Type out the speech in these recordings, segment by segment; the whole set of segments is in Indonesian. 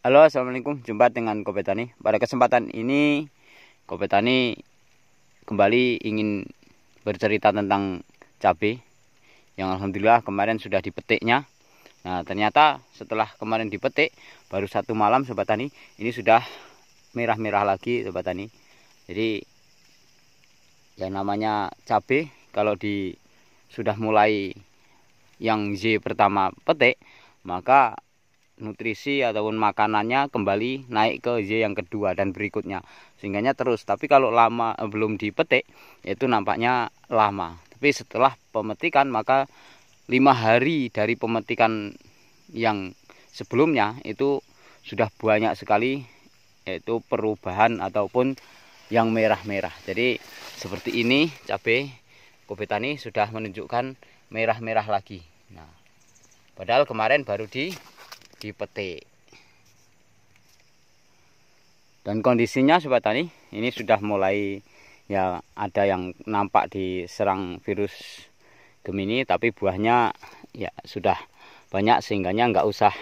Halo, assalamualaikum. Jumpa dengan Kobe Tani. Pada kesempatan ini, Kobe Tani kembali ingin bercerita tentang cabai yang alhamdulillah kemarin sudah dipetiknya. Nah, ternyata setelah kemarin dipetik, baru 1 malam Sobat Tani, ini sudah merah-merah lagi Sobat Tani. Jadi yang namanya cabai kalau sudah mulai yang Z pertama petik, maka nutrisi ataupun makanannya kembali naik ke Y yang kedua dan berikutnya, sehingganya terus. Tapi kalau lama belum dipetik, itu nampaknya lama. Tapi setelah pemetikan, maka 5 hari dari pemetikan yang sebelumnya itu sudah banyak sekali yaitu perubahan ataupun yang merah-merah. Jadi seperti ini cabai Kobe Tani sudah menunjukkan merah-merah lagi. Nah, padahal kemarin baru dipetik. Dan kondisinya Sobat Tani ini sudah mulai ya ada yang nampak diserang virus Gemini, tapi buahnya ya sudah banyak sehingganya nggak usah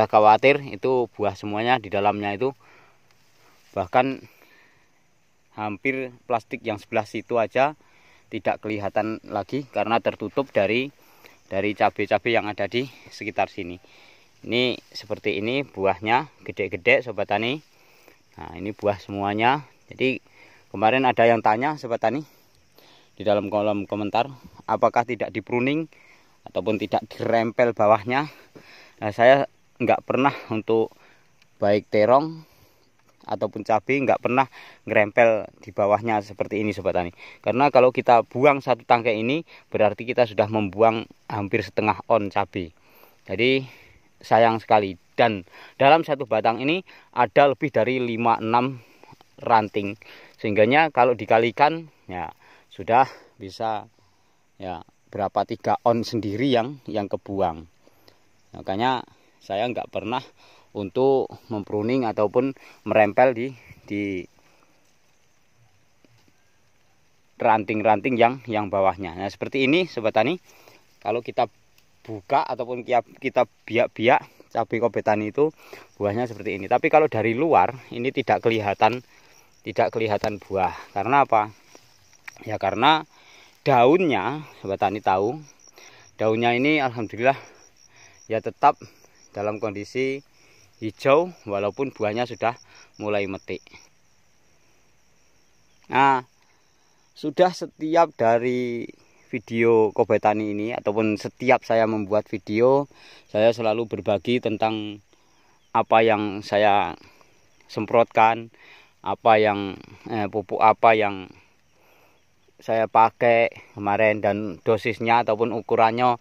khawatir, itu buah semuanya di dalamnya itu. Bahkan hampir plastik yang sebelah situ aja tidak kelihatan lagi karena tertutup dari cabai-cabai yang ada di sekitar sini. Ini seperti ini buahnya, gede-gede Sobat Tani. Nah, ini buah semuanya. Jadi kemarin ada yang tanya Sobat Tani di dalam kolom komentar, apakah tidak di pruning ataupun tidak dirempel bawahnya. Nah, saya nggak pernah untuk baik terong ataupun cabai nggak pernah ngerempel di bawahnya seperti ini Sobat Tani. Karena kalau kita buang satu tangkai ini, berarti kita sudah membuang hampir setengah on cabai. Jadi sayang sekali. Dan dalam satu batang ini ada lebih dari 5-6 ranting, sehingganya kalau dikalikan ya sudah bisa ya berapa 3 on sendiri yang kebuang. Makanya saya nggak pernah untuk mempruning ataupun merempel di ranting-ranting yang bawahnya. Nah, seperti ini Sobat Tani. Kalau kita buka ataupun kita biak-biak cabai Kobe Tani itu buahnya seperti ini. Tapi kalau dari luar ini tidak kelihatan buah. Karena apa? Ya karena daunnya, Sobat Tani tahu, daunnya ini alhamdulillah ya tetap dalam kondisi hijau walaupun buahnya sudah mulai metik. Nah, sudah setiap dari video Kobe Tani ini ataupun setiap saya membuat video, saya selalu berbagi tentang apa yang saya semprotkan, apa yang pupuk apa yang saya pakai kemarin, dan dosisnya ataupun ukurannya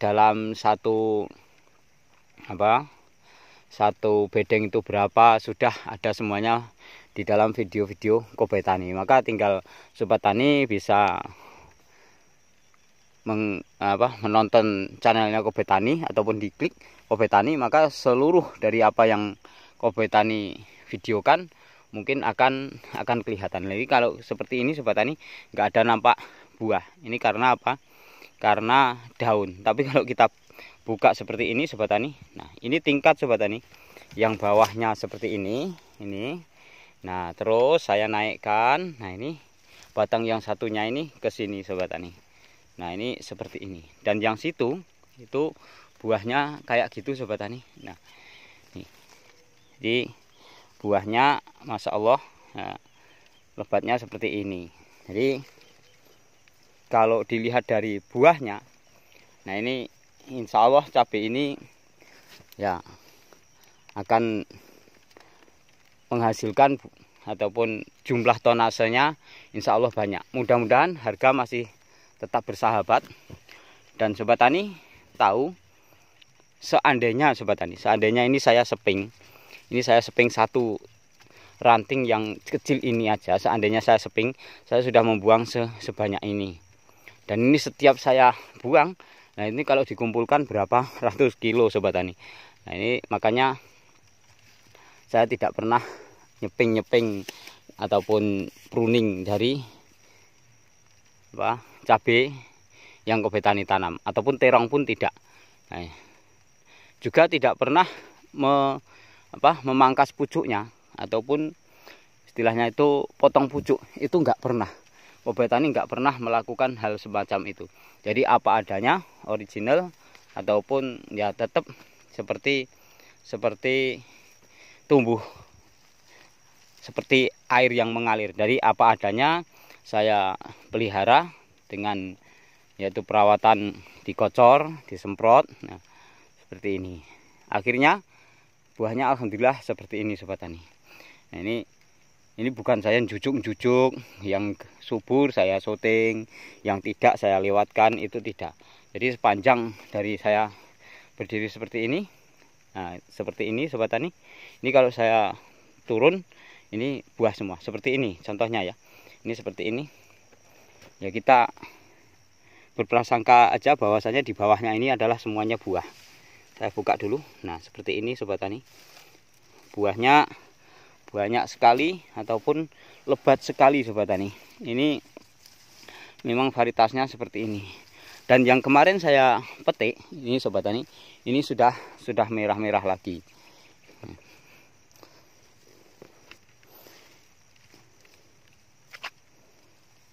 dalam satu bedeng itu berapa, sudah ada semuanya di dalam video-video Kobe Tani. Maka tinggal Sobat Tani bisa menonton channelnya Kobe Tani ataupun diklik Kobe Tani, maka seluruh dari apa yang Kobe Tani videokan mungkin akan kelihatan. Jadi kalau seperti ini Sobat Tani nggak ada nampak buah. Ini karena apa? Karena daun. Tapi kalau kita buka seperti ini Sobat Tani, nah ini tingkat Sobat Tani, yang bawahnya seperti ini. Nah terus saya naikkan, nah ini batang yang satunya ini ke sini Sobat Tani. Nah ini seperti ini, dan yang situ itu buahnya kayak gitu Sobat Tani. Nah nih, jadi buahnya Masya Allah, nah, lebatnya seperti ini. Jadi kalau dilihat dari buahnya, nah ini insya Allah cabai ini ya akan menghasilkan ataupun jumlah tonasenya insya Allah banyak. Mudah-mudahan harga masih tetap bersahabat. Dan Sobat Tani tahu, seandainya ini saya seping, satu ranting yang kecil ini aja, seandainya saya seping, saya sudah membuang sebanyak ini. Dan ini setiap saya buang, nah ini kalau dikumpulkan berapa ratus kilo Sobat Tani. Nah ini makanya saya tidak pernah nyeping ataupun pruning dari cabai yang Kobe Tani tanam, ataupun terong pun tidak. Nah, juga tidak pernah memangkas pucuknya ataupun istilahnya itu potong pucuk, itu nggak pernah. Kobe tani nggak pernah melakukan hal semacam itu. Jadi apa adanya, original, ataupun ya tetap seperti tumbuh, seperti air yang mengalir. Dari apa adanya saya pelihara dengan yaitu perawatan dikocor, disemprot, nah, seperti ini. Akhirnya buahnya alhamdulillah seperti ini sobat tani. Nah, ini bukan saya jujuk-jujuk, yang subur saya syuting, yang tidak saya lewatkan, itu tidak. Jadi sepanjang dari saya berdiri seperti ini, nah seperti ini sobat tani. Ini kalau saya turun, ini buah semua seperti ini contohnya ya. Ini seperti ini. Ya kita berprasangka aja bahwasanya di bawahnya ini adalah semuanya buah. Saya buka dulu. Nah, seperti ini sobat tani. Buahnya banyak sekali ataupun lebat sekali sobat tani. Ini memang varietasnya seperti ini. Dan yang kemarin saya petik ini sobat tani, ini sudah merah-merah lagi.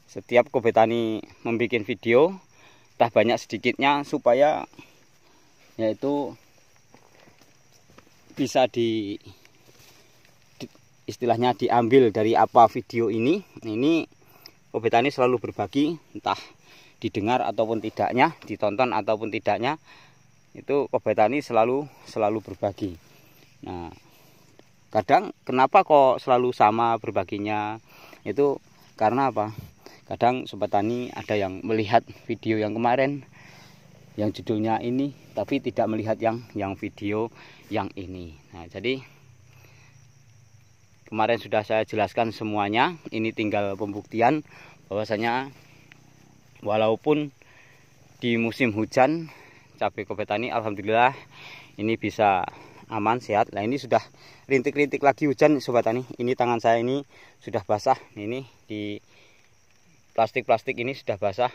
Setiap kobe tani membuat video, entah banyak sedikitnya, supaya yaitu bisa istilahnya diambil dari apa video ini kobe tani selalu berbagi, entah didengar ataupun tidaknya, ditonton ataupun tidaknya, itu kobe tani selalu berbagi. Nah, kadang kenapa kok selalu sama berbaginya, itu karena apa? Kadang sobat tani ada yang melihat video yang kemarin yang judulnya ini, tapi tidak melihat yang video yang ini. Nah, jadi kemarin sudah saya jelaskan semuanya. Ini tinggal pembuktian bahwasanya walaupun di musim hujan, cabai kobe tani alhamdulillah ini bisa aman, sehat. Nah, ini sudah rintik-rintik lagi hujan sobat tani. Ini tangan saya ini sudah basah. Ini di plastik ini sudah basah.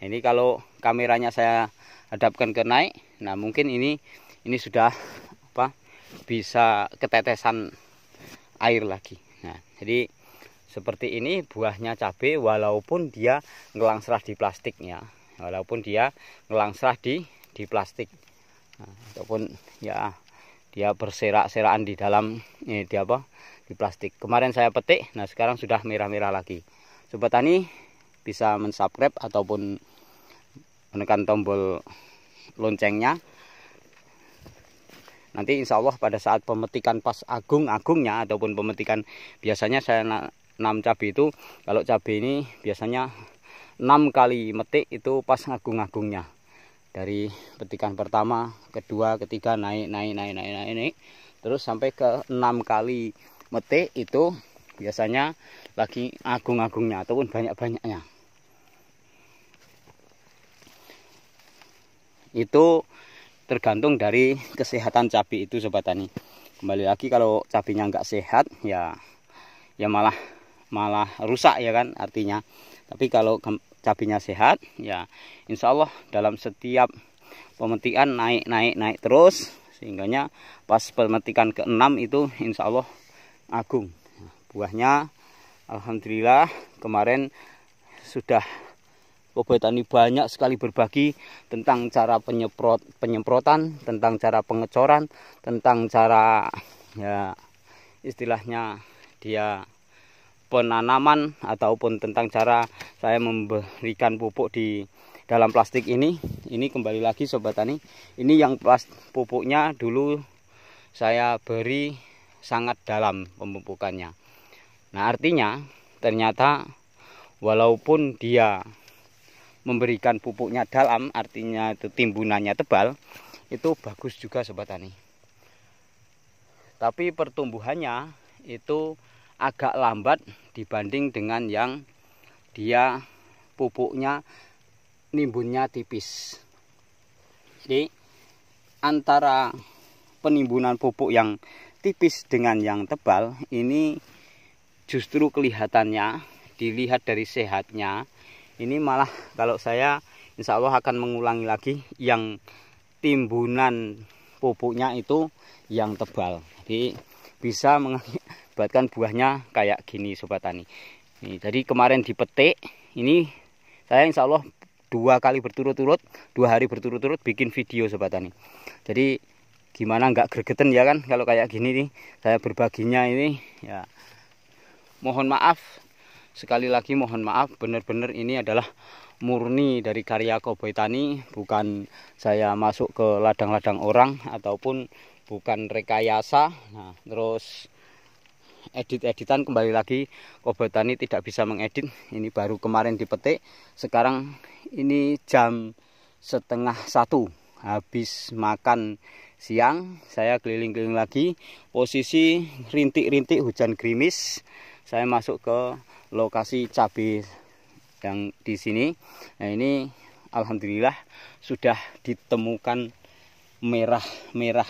Ini kalau kameranya saya hadapkan ke naik, nah mungkin ini sudah bisa ketetesan air lagi. Nah, jadi seperti ini buahnya cabai, walaupun dia ngelangsrah di plastiknya, walaupun dia ngelangsrah di plastik, nah, ataupun ya dia berserak-serakan di dalam di plastik. Kemarin saya petik, nah sekarang sudah merah-merah lagi. Sobat tani bisa mensubscribe ataupun menekan tombol loncengnya. Nanti insya Allah pada saat pemetikan pas agung-agungnya ataupun pemetikan, biasanya saya nanam cabai itu, kalau cabai ini biasanya 6 kali metik itu pas agung-agungnya. Dari petikan pertama, kedua, ketiga, naik. Terus sampai ke 6 kali metik itu biasanya lagi agung-agungnya ataupun banyak-banyaknya. Itu tergantung dari kesehatan cabai itu sobat tani. Kembali lagi, kalau cabainya nggak sehat ya malah rusak ya kan artinya. Tapi kalau cabainya sehat ya insya Allah dalam setiap pemetikan naik terus, sehingganya pas pemetikan ke-6 itu insya Allah agung. Buahnya alhamdulillah kemarin sudah kobe tani banyak sekali berbagi tentang cara penyemprotan, tentang cara pengecoran, tentang cara ya istilahnya dia penanaman, ataupun tentang cara saya memberikan pupuk di dalam plastik ini. Ini kembali lagi sobat tani, ini yang pupuknya dulu saya beri sangat dalam pemupukannya. Nah, artinya ternyata walaupun dia memberikan pupuknya dalam, artinya itu timbunannya tebal, itu bagus juga sobat tani. Tapi pertumbuhannya itu agak lambat dibanding dengan yang dia pupuknya nimbunnya tipis. Jadi antara penimbunan pupuk yang tipis dengan yang tebal ini justru kelihatannya, dilihat dari sehatnya, ini malah kalau saya insya Allah akan mengulangi lagi yang timbunan pupuknya itu yang tebal. Jadi bisa mengakibatkan buahnya kayak gini Sobat Tani. Nih, jadi kemarin dipetik, ini saya insya Allah 2 hari berturut-turut bikin video Sobat Tani. Jadi gimana nggak gregeten ya kan kalau kayak gini nih saya berbaginya ini ya. Mohon maaf, sekali lagi mohon maaf, benar-benar ini adalah murni dari karya Koboi Tani, bukan saya masuk ke ladang-ladang orang ataupun bukan rekayasa. Nah, terus edit-editan kembali lagi Koboi Tani tidak bisa mengedit. Ini baru kemarin dipetik. Sekarang ini jam 12:30 habis makan siang. Saya keliling-keliling lagi. Posisi rintik-rintik hujan gerimis. Saya masuk ke lokasi cabai yang di sini. Nah, ini alhamdulillah sudah ditemukan merah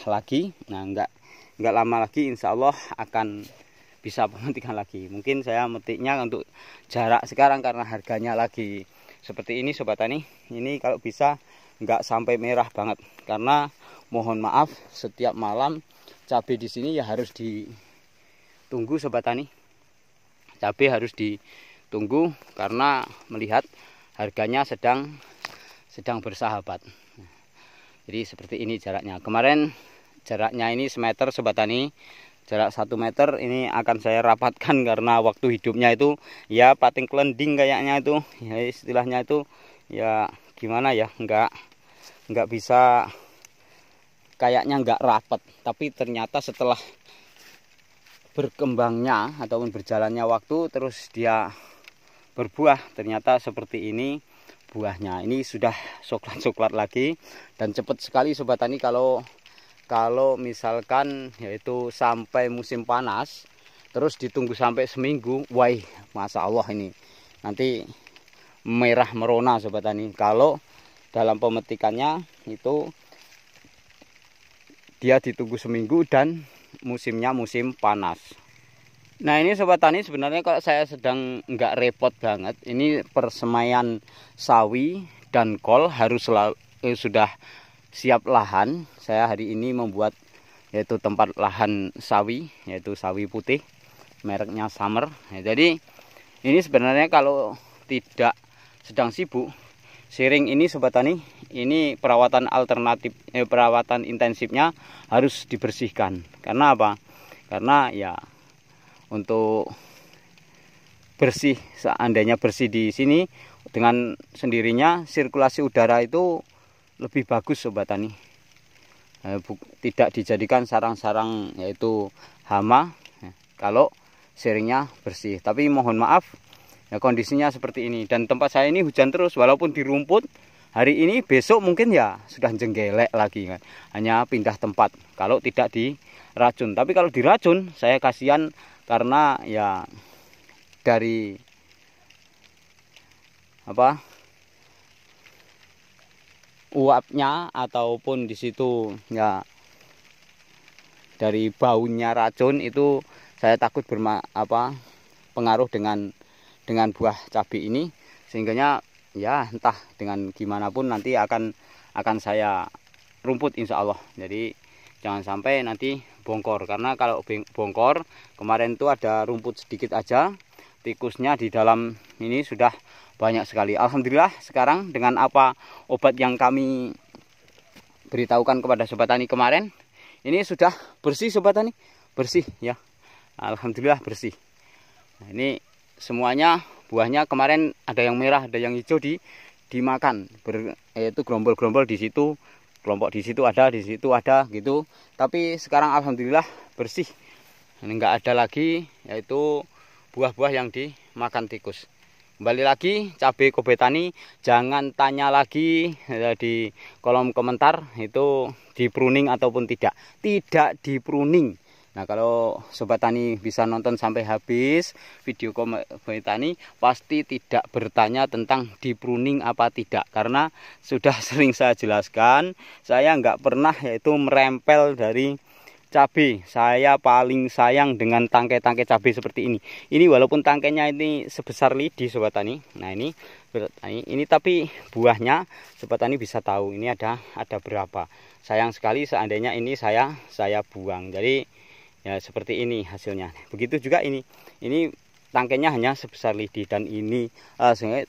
lagi. Nah, enggak lama lagi insya Allah akan bisa pemetikan lagi. Mungkin saya metiknya untuk jarak sekarang karena harganya lagi seperti ini Sobat Tani. Ini kalau bisa enggak sampai merah banget karena mohon maaf setiap malam cabai di sini ya harus ditunggu Sobat Tani. Cabai harus ditunggu karena melihat harganya sedang bersahabat. Jadi seperti ini jaraknya. Kemarin jaraknya ini semeter Sobat Tani. Jarak 1 meter ini akan saya rapatkan karena waktu hidupnya itu ya pating kelending kayaknya itu. Ya istilahnya itu ya gimana ya, enggak bisa, kayaknya enggak rapat. Tapi ternyata setelah berkembangnya ataupun berjalannya waktu terus dia berbuah, ternyata seperti ini buahnya. Ini sudah coklat lagi dan cepat sekali Sobat Tani kalau misalkan yaitu sampai musim panas terus ditunggu sampai seminggu, wah Masya Allah ini nanti merah merona Sobat Tani. Kalau dalam pemetikannya itu dia ditunggu seminggu dan musimnya musim panas. Nah ini Sobat Tani sebenarnya kalau saya sedang nggak repot banget, ini persemaian sawi dan kol harus sudah siap lahan. Saya hari ini membuat yaitu tempat lahan sawi, yaitu sawi putih mereknya Summer. Nah, jadi ini sebenarnya kalau tidak sedang sibuk sharing ini Sobat Tani, ini perawatan alternatif, perawatan intensifnya harus dibersihkan. Karena apa? Karena ya untuk bersih, seandainya bersih di sini dengan sendirinya sirkulasi udara itu lebih bagus Sobat Tani. Tidak dijadikan sarang-sarang yaitu hama kalau sharingnya bersih. Tapi mohon maaf ya kondisinya seperti ini dan tempat saya ini hujan terus walaupun di rumput. Hari ini besok mungkin ya sudah jenggelek lagi kan. Hanya pindah tempat kalau tidak diracun. Tapi kalau diracun saya kasihan karena ya dari apa uapnya ataupun di situ ya dari baunya racun itu saya takut pengaruh dengan buah cabai ini, sehingganya ya entah dengan gimana pun nanti akan saya rumput insya Allah. Jadi jangan sampai nanti bongkor, karena kalau bongkor kemarin itu ada rumput sedikit aja, tikusnya di dalam ini sudah banyak sekali. Alhamdulillah sekarang dengan obat yang kami beritahukan kepada Sobat Tani kemarin, ini sudah bersih Sobat Tani, bersih ya. Alhamdulillah bersih. Nah, ini semuanya buahnya kemarin ada yang merah, ada yang hijau dimakan. Itu gerombol-gerombol di situ, kelompok di situ ada gitu. Tapi sekarang alhamdulillah bersih. Ini enggak ada lagi yaitu buah-buah yang dimakan tikus. Kembali lagi cabai Koboi Tani, jangan tanya lagi di kolom komentar itu di pruning ataupun tidak. Tidak di pruning. Nah kalau Sobat Tani bisa nonton sampai habis video Koboi Tani pasti tidak bertanya tentang di pruning apa tidak, karena sudah sering saya jelaskan, saya nggak pernah yaitu merempel dari cabai. Saya paling sayang dengan tangkai-tangkai cabai seperti ini. Ini walaupun tangkainya ini sebesar lidi Sobat Tani. Nah ini tapi buahnya Sobat Tani bisa tahu ini ada berapa. sayang sekali seandainya ini saya buang. Jadi ya seperti ini hasilnya. Begitu juga ini tangkainya hanya sebesar lidi, dan ini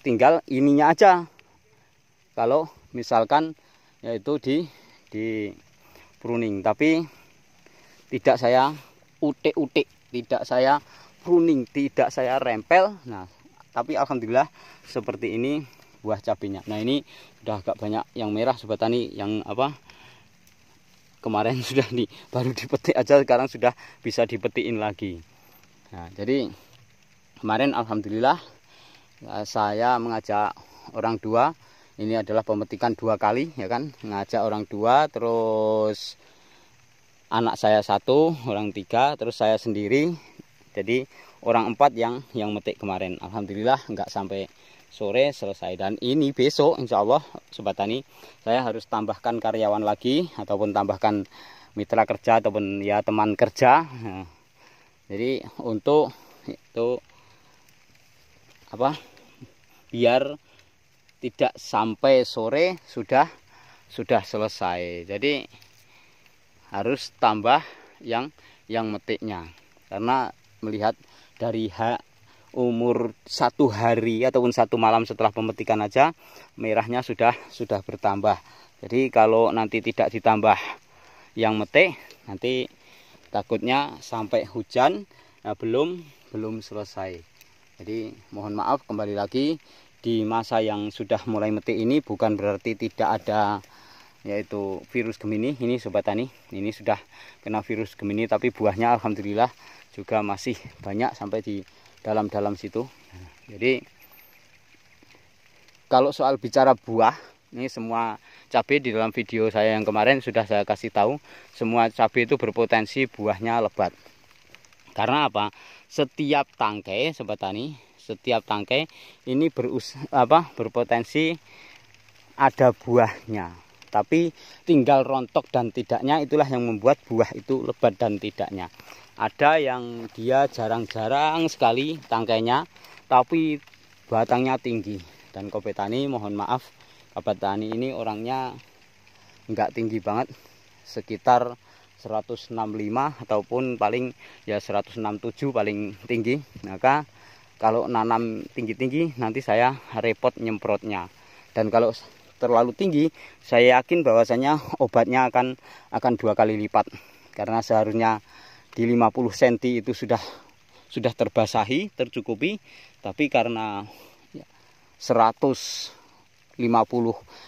tinggal ininya aja. Kalau misalkan yaitu di pruning, tapi tidak saya utik-utik, tidak saya pruning, tidak saya rempel. Nah, tapi alhamdulillah seperti ini buah cabenya. Nah, ini sudah agak banyak yang merah sobat tani, yang kemarin sudah baru dipetik aja, sekarang sudah bisa dipetiin lagi. Nah, jadi kemarin alhamdulillah saya mengajak orang tua. Ini adalah pemetikan 2 kali ya kan, ngajak orang 2, terus anak saya 1, orang 3, terus saya sendiri. Jadi orang 4 yang metik kemarin. Alhamdulillah nggak sampai sore selesai. Dan ini besok insya Allah sobat tani, saya harus tambahkan karyawan lagi, ataupun tambahkan mitra kerja ataupun ya teman kerja. Nah, jadi untuk itu biar tidak sampai sore sudah selesai. Jadi harus tambah yang metiknya, karena melihat dari umur 1 hari ataupun 1 malam setelah pemetikan aja merahnya sudah bertambah. Jadi kalau nanti tidak ditambah yang metik, nanti takutnya sampai hujan belum selesai. Jadi mohon maaf, kembali lagi di masa yang sudah mulai metik ini bukan berarti tidak ada yaitu virus Gemini. Ini sobat tani, ini sudah kena virus Gemini, tapi buahnya alhamdulillah juga masih banyak sampai di dalam situ. Jadi kalau soal bicara buah, ini semua cabai di dalam video saya yang kemarin sudah saya kasih tahu, semua cabai itu berpotensi buahnya lebat. Karena apa? Setiap tangkai sobat tani, setiap tangkai ini berpotensi ada buahnya. Tapi tinggal rontok dan tidaknya, itulah yang membuat buah itu lebat dan tidaknya. Ada yang dia jarang-jarang sekali tangkainya, tapi batangnya tinggi. Dan Kobe Tani mohon maaf, Kobe Tani ini orangnya enggak tinggi banget, sekitar 165 ataupun paling ya 167 paling tinggi. Maka kalau nanam tinggi-tinggi nanti saya repot nyemprotnya. Dan kalau terlalu tinggi, saya yakin bahwasanya obatnya akan 2 kali lipat. Karena seharusnya di 50 cm itu sudah terbasahi, tercukupi, tapi karena 150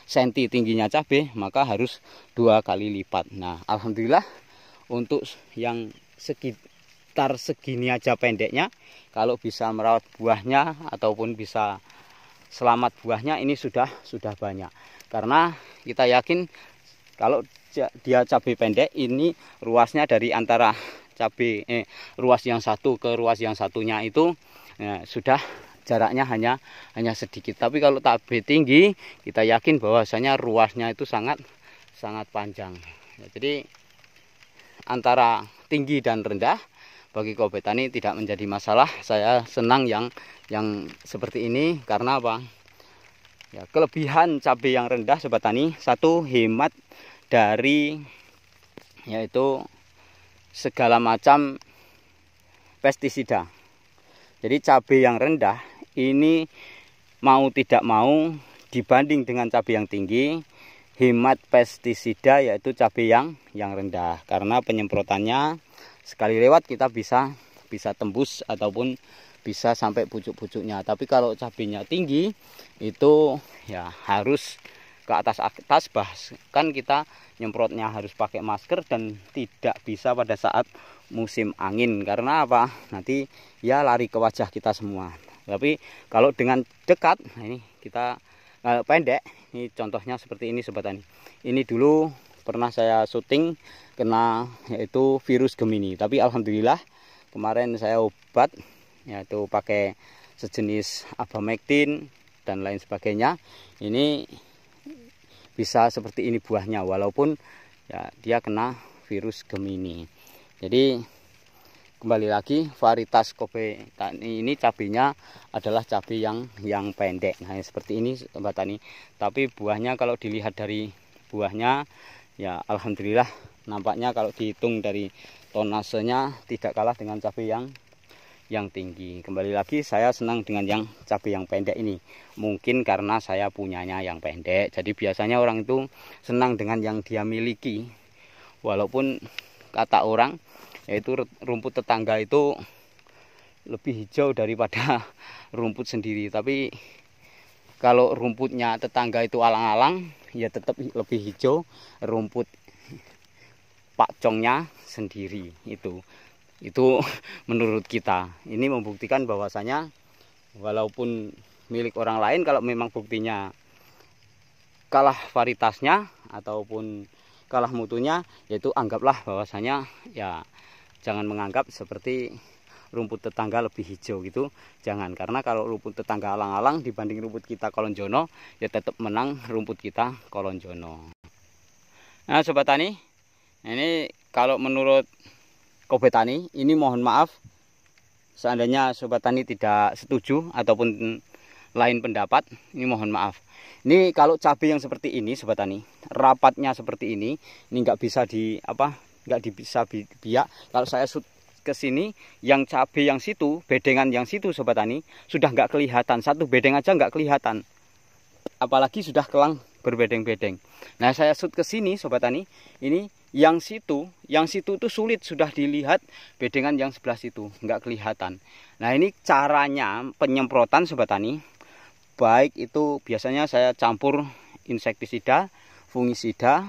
cm tingginya cabai, maka harus 2 kali lipat. Nah, alhamdulillah untuk yang sekitar segini aja pendeknya, kalau bisa merawat buahnya ataupun bisa selamat buahnya, ini sudah banyak. Karena kita yakin kalau dia cabai pendek, ini ruasnya dari antara ruas yang satu ke ruas yang satunya itu sudah jaraknya hanya sedikit. Tapi kalau cabai tinggi, kita yakin bahwasanya ruasnya itu sangat panjang. Jadi antara tinggi dan rendah bagi Kobe Tani tidak menjadi masalah. Saya senang yang seperti ini. Karena apa? Ya, kelebihan cabai yang rendah sobat tani, satu, hemat dari yaitu segala macam pestisida. Jadi cabai yang rendah ini mau tidak mau dibanding dengan cabai yang tinggi, hemat pestisida yaitu cabai yang rendah. Karena penyemprotannya sekali lewat kita bisa tembus ataupun bisa sampai pucuk-pucuknya. Tapi kalau cabainya tinggi itu ya harus ke atas, bahkan kita nyemprotnya harus pakai masker dan tidak bisa pada saat musim angin. Karena apa? Nanti ya lari ke wajah kita semua. Tapi kalau dengan dekat, nah ini kita pendek, ini contohnya seperti ini sobat tani. Ini dulu pernah saya syuting kena yaitu virus Gemini, tapi alhamdulillah kemarin saya obat yaitu pakai sejenis abamectin dan lain sebagainya. Ini bisa seperti ini buahnya, walaupun ya dia kena virus Gemini. Jadi kembali lagi, varietas Kobe Tani ini cabainya adalah cabai yang pendek. Nah seperti ini sobat tani. Tapi buahnya kalau dilihat dari buahnya ya alhamdulillah nampaknya kalau dihitung dari tonasenya tidak kalah dengan cabai yang tinggi. Kembali lagi saya senang dengan yang cabai yang pendek ini. Mungkin karena saya punyanya yang pendek. Jadi biasanya orang itu senang dengan yang dia miliki. Walaupun kata orang yaitu rumput tetangga itu lebih hijau daripada rumput sendiri. Tapi kalau rumputnya tetangga itu alang-alang, ya tetap lebih hijau rumput pakcongnya sendiri itu menurut kita. Ini membuktikan bahwasanya walaupun milik orang lain, kalau memang buktinya kalah varietasnya ataupun kalah mutunya, yaitu anggaplah bahwasanya ya jangan menganggap seperti rumput tetangga lebih hijau gitu. Jangan, karena kalau rumput tetangga alang-alang dibanding rumput kita kolonjono, ya tetap menang rumput kita kolonjono. Nah sobat tani, ini kalau menurut Kobe Tani, ini mohon maaf seandainya sobat tani tidak setuju ataupun lain pendapat, ini mohon maaf. Ini kalau cabai yang seperti ini sobat tani, rapatnya seperti ini nggak bisa bisa biak. Kalau saya shoot ke sini, yang cabai yang situ, bedengan yang situ sobat tani sudah nggak kelihatan, satu bedeng aja nggak kelihatan, apalagi sudah kelang berbedeng-bedeng. Nah saya shoot ke sini sobat tani, ini yang situ itu sulit sudah dilihat, bedengan yang sebelah situ nggak kelihatan. Nah ini caranya penyemprotan sobat tani, baik itu biasanya saya campur insektisida, fungisida,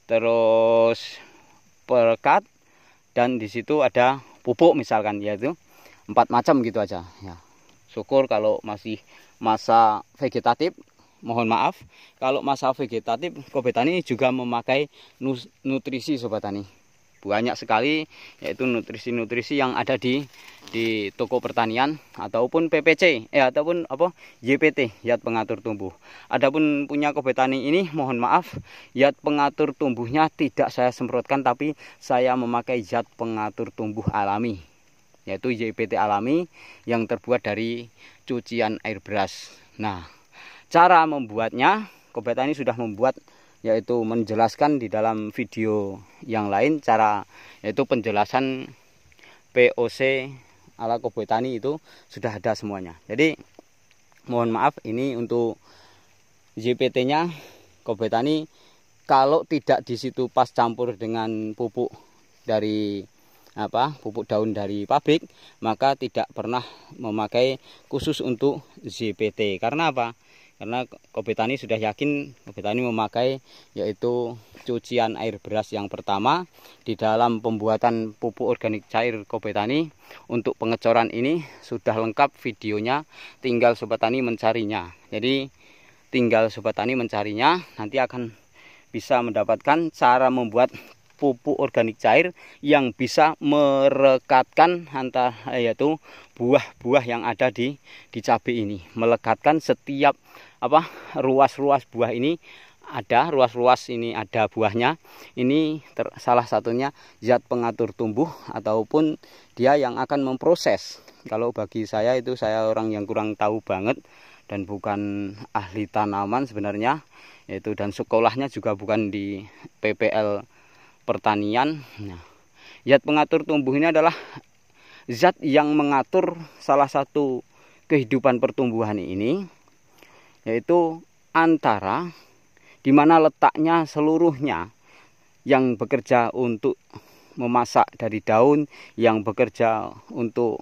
terus perekat, dan di situ ada pupuk misalkan, yaitu 4 macam gitu aja ya. Syukur kalau masih masa vegetatif, mohon maaf kalau masa vegetatif Kobe Tani juga memakai nutrisi sobat tani. Banyak sekali yaitu nutrisi-nutrisi yang ada di toko pertanian ataupun PPC ataupun YPT, Yat Pengatur Tumbuh. Adapun punya Kobe Tani ini mohon maaf, Yat Pengatur Tumbuhnya tidak saya semprotkan, tapi saya memakai Yat Pengatur Tumbuh alami, yaitu YPT alami yang terbuat dari cucian air beras. Nah cara membuatnya Kobe Tani sudah membuat, yaitu menjelaskan di dalam video yang lain, cara yaitu penjelasan POC ala Kobe Tani itu sudah ada semuanya. Jadi mohon maaf ini untuk JPT-nya Kobe Tani kalau tidak di situ pas campur dengan pupuk dari pupuk daun dari pabrik, maka tidak pernah memakai khusus untuk JPT. Karena apa? Karena Kobe Tani sudah yakin Kobe Tani memakai yaitu cucian air beras yang pertama. Di dalam pembuatan pupuk organik cair Kobe Tani untuk pengecoran ini sudah lengkap videonya, tinggal sobat tani mencarinya. Jadi tinggal sobat tani mencarinya, nanti akan bisa mendapatkan cara membuat pupuk organik cair yang bisa merekatkan antara yaitu buah-buah yang ada di cabai ini, melekatkan setiap ruas-ruas buah ini ada, ruas-ruas ini ada buahnya. Ini salah satunya zat pengatur tumbuh ataupun dia yang akan memproses. Kalau bagi saya itu, saya orang yang kurang tahu banget dan bukan ahli tanaman sebenarnya, yaitu dan sekolahnya juga bukan di PPL pertanian. Nah, zat pengatur tumbuh ini adalah zat yang mengatur salah satu kehidupan pertumbuhan ini, yaitu antara di mana letaknya seluruhnya, yang bekerja untuk memasak dari daun, yang bekerja untuk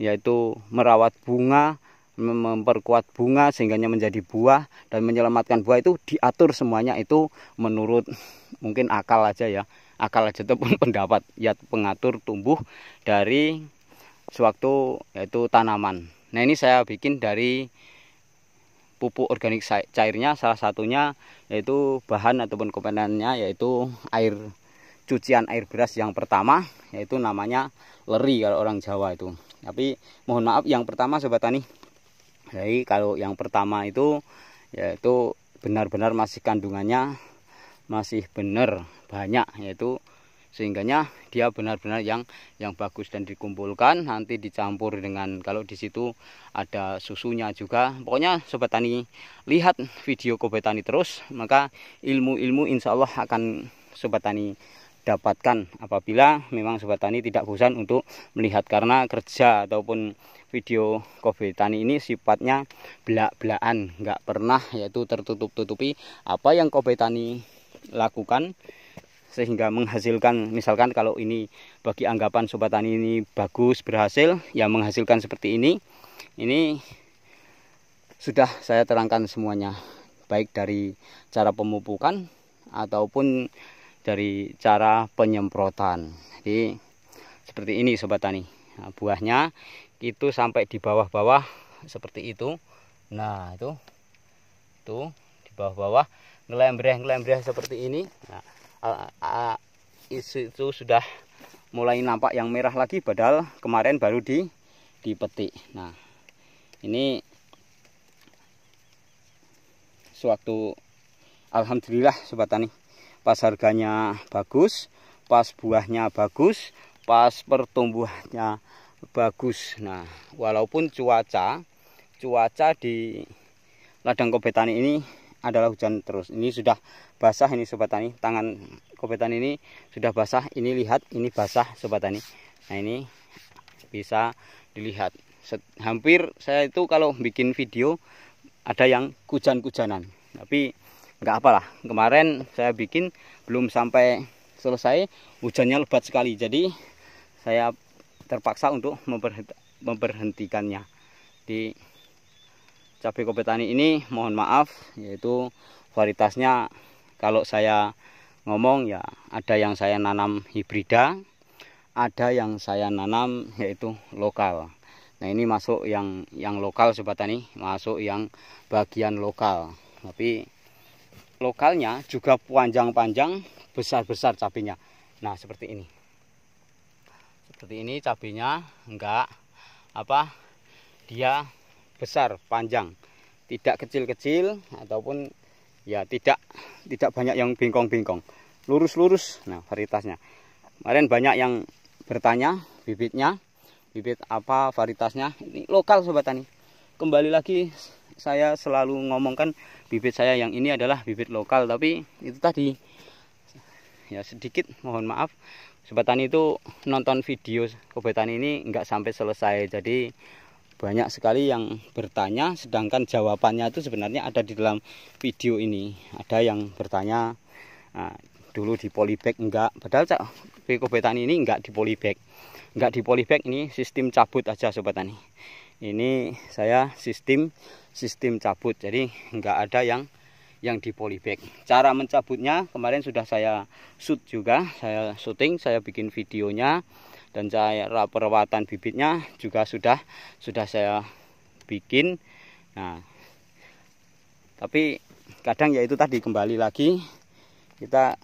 yaitu merawat bunga, memperkuat bunga sehingganya menjadi buah dan menyelamatkan buah, itu diatur semuanya itu menurut mungkin akal aja ya, akal aja ataupun pendapat ya pengatur tumbuh dari suatu yaitu tanaman. Nah ini saya bikin dari pupuk organik cairnya, salah satunya yaitu bahan ataupun komponennya yaitu cucian air beras yang pertama, yaitu namanya leri kalau orang Jawa itu. Tapi mohon maaf yang pertama sobat tani, jadi kalau yang pertama itu yaitu benar-benar masih kandungannya masih benar banyak, yaitu sehingganya dia benar-benar yang bagus, dan dikumpulkan nanti dicampur dengan, kalau di situ ada susunya juga. Pokoknya Sobat Tani lihat video Kobe Tani terus, maka ilmu-ilmu insya Allah akan Sobat Tani dapatkan apabila memang Sobat Tani tidak bosan untuk melihat, karena kerja ataupun video Kobe Tani ini sifatnya belak-belakan, nggak pernah yaitu tertutup-tutupi apa yang Kobe Tani lakukan sehingga menghasilkan. Misalkan kalau ini bagi anggapan Sobat Tani ini bagus, berhasil, ya menghasilkan seperti ini sudah saya terangkan semuanya, baik dari cara pemupukan ataupun dari cara penyemprotan. Jadi seperti ini Sobat Tani. Nah, buahnya itu sampai di bawah-bawah seperti itu. Nah, itu di bawah-bawah ngelembreh seperti ini. Nah, itu sudah mulai nampak yang merah lagi, padahal kemarin baru dipetik. Nah, ini suatu alhamdulillah Sobat Tani, pas harganya bagus, pas buahnya bagus, pas pertumbuhannya bagus. Nah, walaupun cuaca di ladang Kobe Tani ini adalah hujan terus. Ini sudah basah ini Sobat Tani. Tangan Kobe Tani ini sudah basah. Ini lihat, ini basah Sobat Tani. Nah, ini bisa dilihat. Hampir saya itu kalau bikin video ada yang hujan-hujanan. Tapi nggak apalah. Kemarin saya bikin belum sampai selesai, hujannya lebat sekali. Jadi saya terpaksa untuk memberhentikannya. Di cabai Kobe Tani ini mohon maaf, yaitu varietasnya kalau saya ngomong ya ada yang saya nanam hibrida, ada yang saya nanam yaitu lokal. Nah, ini masuk yang lokal Sobat Tani, masuk yang bagian lokal. Tapi lokalnya juga panjang-panjang, besar-besar cabenya. Nah, seperti ini. Seperti ini cabenya, enggak apa, dia besar, panjang, tidak kecil-kecil ataupun ya tidak banyak yang bengkong-bengkong, lurus-lurus. Nah, varietasnya kemarin banyak yang bertanya bibit apa varietasnya. Ini lokal Sobat Tani. Kembali lagi saya selalu ngomongkan bibit saya yang ini adalah bibit lokal, tapi itu tadi ya sedikit mohon maaf Sobat Tani itu nonton video Kobe Tani ini enggak sampai selesai, jadi banyak sekali yang bertanya, sedangkan jawabannya itu sebenarnya ada di dalam video ini. Ada yang bertanya, dulu di polybag enggak, padahal Kobe Tani ini enggak di polybag. Enggak di polybag, ini sistem cabut aja Sobat Tani. Ini saya sistem cabut, jadi enggak ada yang di polybag. Cara mencabutnya kemarin sudah saya shoot juga, saya syuting, saya bikin videonya. Dan cara perawatan bibitnya juga sudah saya bikin. Nah, tapi kadang ya itu tadi, kembali lagi kita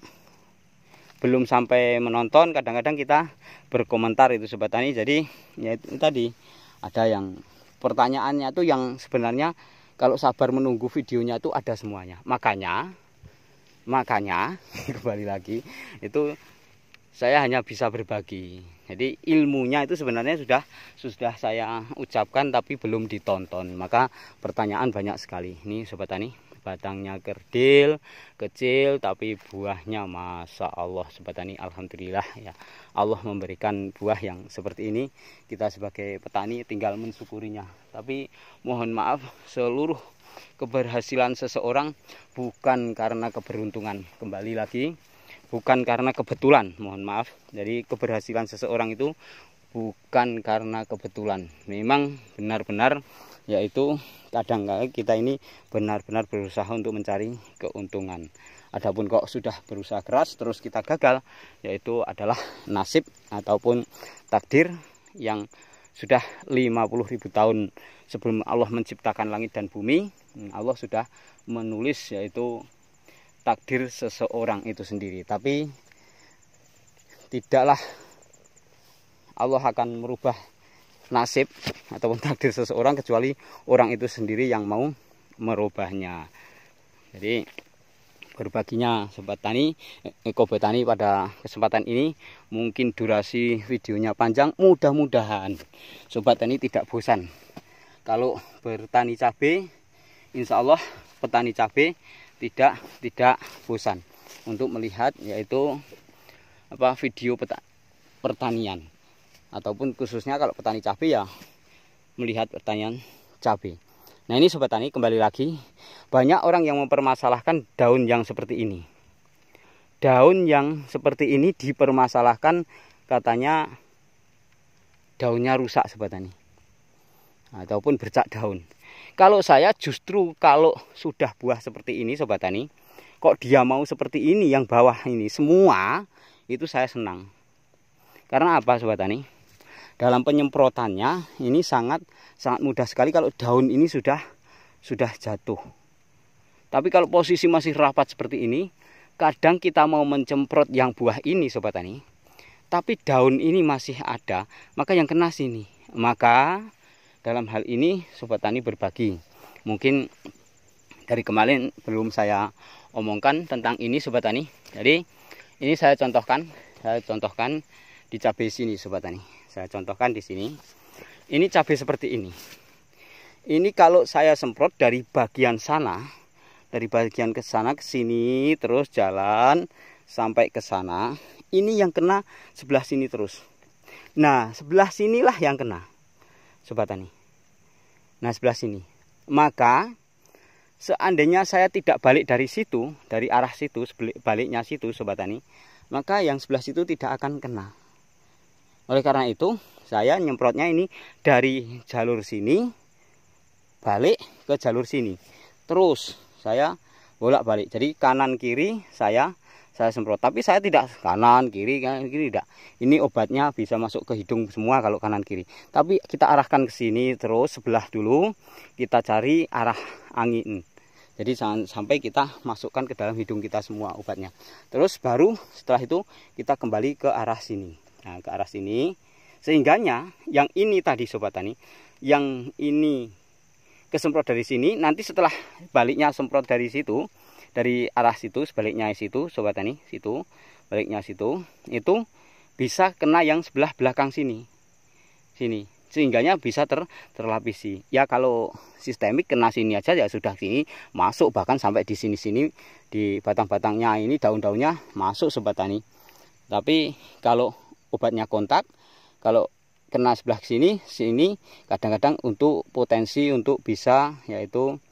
belum sampai menonton, kadang-kadang kita berkomentar itu Sobat Tani. Jadi ya itu tadi, ada yang pertanyaannya tuh yang sebenarnya kalau sabar menunggu videonya itu ada semuanya. Makanya kembali lagi itu saya hanya bisa berbagi. Jadi ilmunya itu sebenarnya sudah saya ucapkan tapi belum ditonton. Maka pertanyaan banyak sekali. Ini Sobat Tani, batangnya kerdil, kecil, tapi buahnya Masya Allah Sobat Tani, alhamdulillah ya. Allah memberikan buah yang seperti ini. Kita sebagai petani tinggal mensyukurinya. Tapi mohon maaf, seluruh keberhasilan seseorang bukan karena keberuntungan. Kembali lagi, bukan karena kebetulan, mohon maaf. Jadi keberhasilan seseorang itu bukan karena kebetulan. Memang benar-benar yaitu kadang-kadang kita ini benar-benar berusaha untuk mencari keuntungan. Adapun kok sudah berusaha keras terus kita gagal, yaitu adalah nasib ataupun takdir yang sudah 50.000 tahun sebelum Allah menciptakan langit dan bumi. Allah sudah menulis yaitu takdir seseorang itu sendiri. Tapi tidaklah Allah akan merubah nasib ataupun takdir seseorang kecuali orang itu sendiri yang mau merubahnya. Jadi berbaginya sobat tani, Kobe Tani pada kesempatan ini. Mungkin durasi videonya panjang, mudah-mudahan sobat tani tidak bosan kalau bertani cabai. Insya Allah petani cabai tidak bosan untuk melihat yaitu video pertanian, ataupun khususnya kalau petani cabai ya melihat pertanian cabai. Nah ini sobat tani, kembali lagi, banyak orang yang mempermasalahkan daun yang seperti ini. Daun yang seperti ini dipermasalahkan, katanya daunnya rusak sobat tani, ataupun bercak daun. Kalau saya justru kalau sudah buah seperti ini sobat tani, kok dia mau seperti ini, yang bawah ini semua, itu saya senang. Karena apa sobat tani? Dalam penyemprotannya ini sangat mudah sekali kalau daun ini sudah jatuh. Tapi kalau posisi masih rapat seperti ini, kadang kita mau mencemprot yang buah ini sobat tani, tapi daun ini masih ada, maka yang kena sini. Maka dalam hal ini sobat tani berbagi. Mungkin dari kemarin belum saya omongkan tentang ini sobat tani. Jadi ini saya contohkan di cabai sini sobat tani. Saya contohkan di sini. Ini cabai seperti ini. Ini kalau saya semprot dari bagian sana, dari bagian ke sana ke sini terus jalan sampai ke sana, ini yang kena sebelah sini terus. Nah, sebelah sinilah yang kena sobat tani. Nah, sebelah sini. Maka seandainya saya tidak balik dari situ, dari arah situ, baliknya situ sobat tani, maka yang sebelah situ tidak akan kena. Oleh karena itu, saya nyemprotnya ini dari jalur sini balik ke jalur sini. Terus saya bolak-balik. Jadi kanan kiri saya semprot. Tapi saya tidak kanan kiri tidak. Ini obatnya bisa masuk ke hidung semua kalau kanan kiri. Tapi kita arahkan ke sini terus sebelah dulu. Kita cari arah angin. Jadi jangan sampai kita masukkan ke dalam hidung kita semua obatnya. Terus baru setelah itu kita kembali ke arah sini. Nah, ke arah sini, sehingganya yang ini tadi sobat tani, yang ini kesemprot dari sini, nanti setelah baliknya semprot dari situ, dari arah situ, sebaliknya situ sobat tani, situ, baliknya situ, itu bisa kena yang sebelah belakang sini, sehingganya bisa terlapisi. Ya kalau sistemik kena sini aja ya sudah sini masuk, bahkan sampai di sini di batang-batangnya ini daun-daunnya masuk sobat tani. Tapi kalau obatnya kontak, kalau kena sebelah sini kadang-kadang untuk potensi untuk bisa yaitu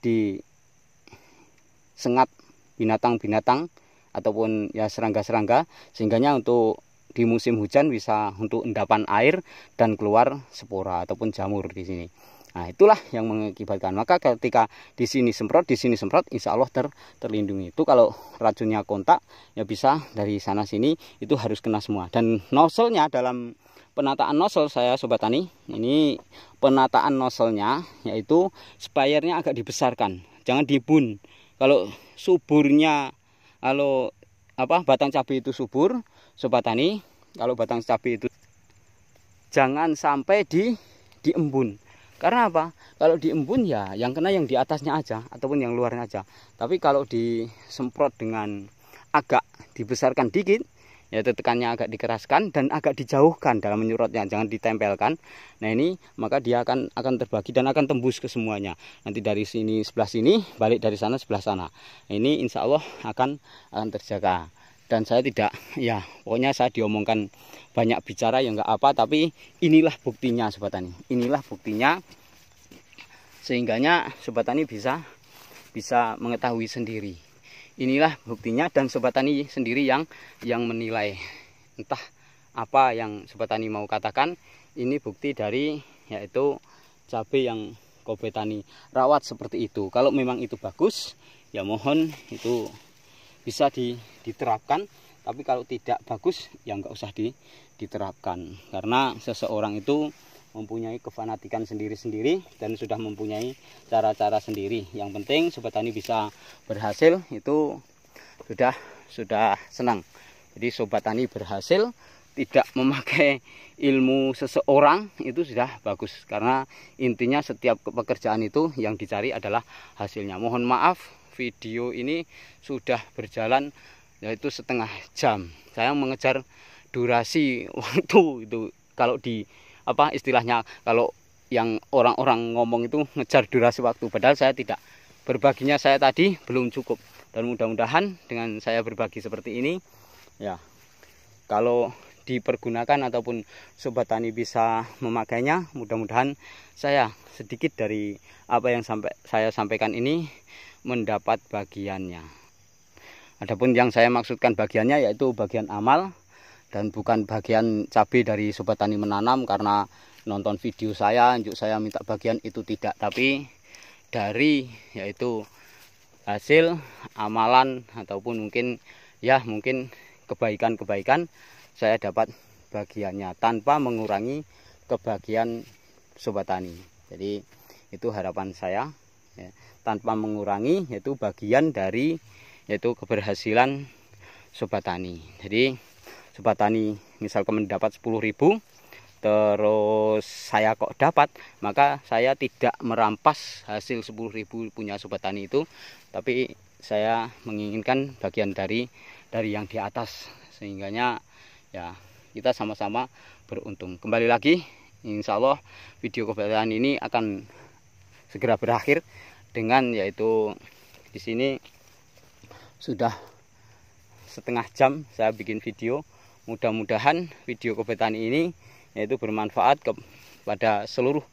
disengat binatang-binatang ataupun ya serangga-serangga, sehingganya untuk di musim hujan bisa untuk endapan air dan keluar spora ataupun jamur di sini. Nah, itulah yang mengakibatkan. Maka ketika di sini semprot, insya Allah terlindungi. Itu kalau racunnya kontak, ya bisa dari sana sini itu harus kena semua. Dan nozzle-nya dalam penataan nozzle saya sobat tani, ini penataan nozzle-nya yaitu spire-nya agak dibesarkan, jangan dibun. Kalau suburnya, kalau batang cabai itu subur sobat tani, kalau batang cabai itu jangan sampai diembun. Karena apa? Kalau diembun ya yang kena yang di atasnya aja ataupun yang luarnya aja. Tapi kalau disemprot dengan agak dibesarkan dikit, ya tekannya agak dikeraskan dan agak dijauhkan dalam menyurotnya, jangan ditempelkan. Nah ini maka dia akan terbagi dan akan tembus ke semuanya. Nanti dari sini sebelah sini, balik dari sana sebelah sana. Nah, ini insya Allah akan terjaga. Dan saya tidak, ya pokoknya saya diomongkan banyak bicara ya nggak apa, tapi inilah buktinya sobat tani. Inilah buktinya, sehingganya sobat tani bisa mengetahui sendiri. Inilah buktinya dan sobat tani sendiri yang menilai. Entah apa yang sobat tani mau katakan, ini bukti dari yaitu cabai yang Kobe Tani rawat seperti itu. Kalau memang itu bagus, ya mohon itu bisa diterapkan, tapi kalau tidak bagus ya nggak usah diterapkan, karena seseorang itu mempunyai kefanatikan sendiri-sendiri dan sudah mempunyai cara-cara sendiri. Yang penting sobat tani bisa berhasil itu sudah senang. Jadi sobat tani berhasil tidak memakai ilmu seseorang itu sudah bagus, karena intinya setiap pekerjaan itu yang dicari adalah hasilnya. Mohon maaf video ini sudah berjalan yaitu setengah jam. Saya mengejar durasi waktu itu. Kalau di istilahnya kalau yang orang-orang ngomong itu ngejar durasi waktu, padahal saya tidak. Berbaginya saya tadi belum cukup, dan mudah-mudahan dengan saya berbagi seperti ini ya, kalau dipergunakan ataupun sobat tani bisa memakainya, mudah-mudahan saya sedikit dari apa yang saya sampaikan ini mendapat bagiannya. Adapun yang saya maksudkan bagiannya yaitu bagian amal, dan bukan bagian cabai dari sobat tani menanam karena nonton video saya, unjuk saya minta bagian, itu tidak, tapi dari yaitu hasil amalan ataupun mungkin kebaikan-kebaikan saya dapat bagiannya tanpa mengurangi kebahagiaan sobat tani. Jadi itu harapan saya ya, tanpa mengurangi yaitu bagian dari yaitu keberhasilan sobat tani. Jadi sobat tani misalkan mendapat 10.000, terus saya kok dapat, maka saya tidak merampas hasil 10.000 punya sobat tani itu, tapi saya menginginkan bagian dari yang di atas, sehingganya ya kita sama-sama beruntung. Kembali lagi, insya Allah video kebetulan ini akan segera berakhir dengan yaitu di sini sudah setengah jam saya bikin video. Mudah-mudahan video kebetulan ini yaitu bermanfaat kepada seluruh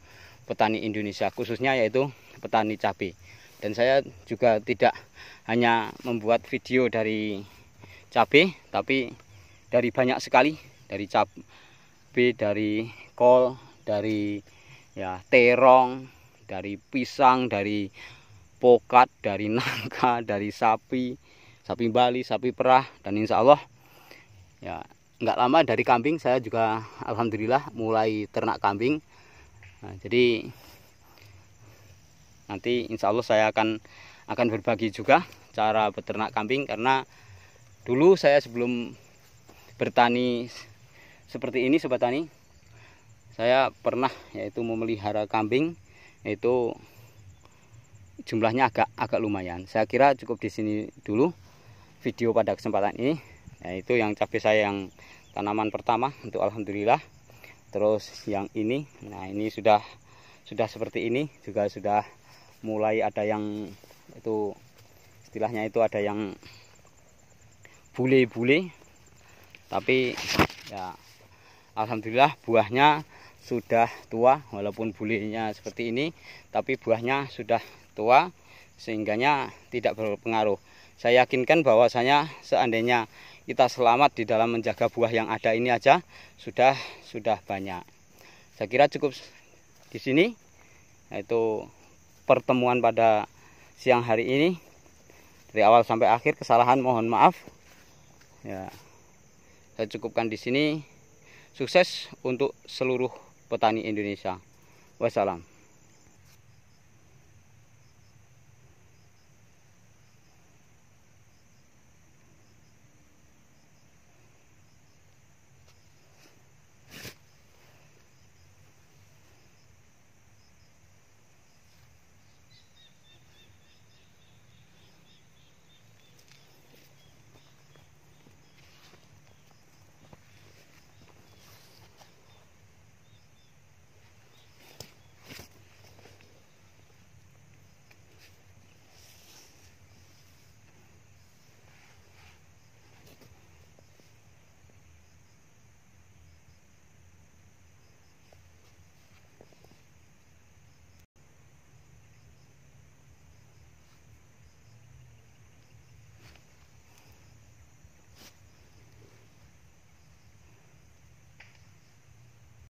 petani Indonesia, khususnya yaitu petani cabai. Dan saya juga tidak hanya membuat video dari cabai, tapi dari banyak sekali, dari cabai, dari kol, dari ya terong, dari pisang, dari pokat, dari nangka, dari sapi Bali, sapi perah, dan insya Allah ya nggak lama dari kambing. Saya juga alhamdulillah mulai ternak kambing. Nah, jadi nanti insya Allah saya akan berbagi juga cara beternak kambing, karena dulu saya sebelum bertani seperti ini sobat tani, saya pernah yaitu memelihara kambing, yaitu jumlahnya agak lumayan. Saya kira cukup di sini dulu video pada kesempatan ini, yaitu yang cabai saya yang tanaman pertama untuk alhamdulillah. Terus yang ini, nah ini sudah seperti ini, juga sudah mulai ada yang itu istilahnya itu ada yang bule-bule, tapi ya alhamdulillah buahnya sudah tua. Walaupun bulenya seperti ini, tapi buahnya sudah tua, sehingganya tidak berpengaruh. Saya yakinkan bahwasanya seandainya kita selamat di dalam menjaga buah yang ada ini aja sudah banyak. Saya kira cukup di sini, yaitu pertemuan pada siang hari ini. Dari awal sampai akhir kesalahan mohon maaf. Ya, saya cukupkan di sini. Sukses untuk seluruh petani Indonesia. Wassalam.